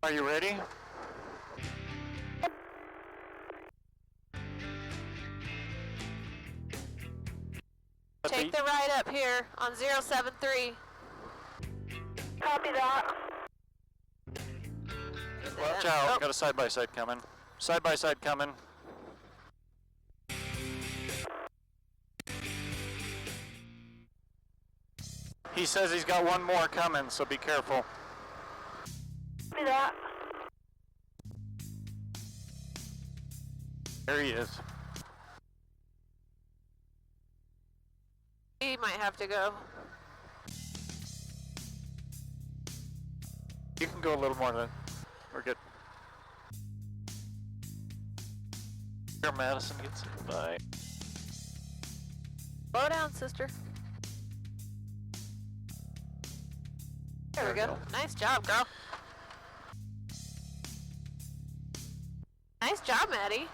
Are you ready? Take the ride up here on 073. Copy that. Watch out, got a side-by-side coming. Side-by-side coming. He says he's got one more coming, so be careful. Copy that. There he is. He might have to go. You can go a little more then. We're good. Here, Madison gets it. Bye. Slow down, sister. There we go. Nice job, girl. Nice job, Maddie.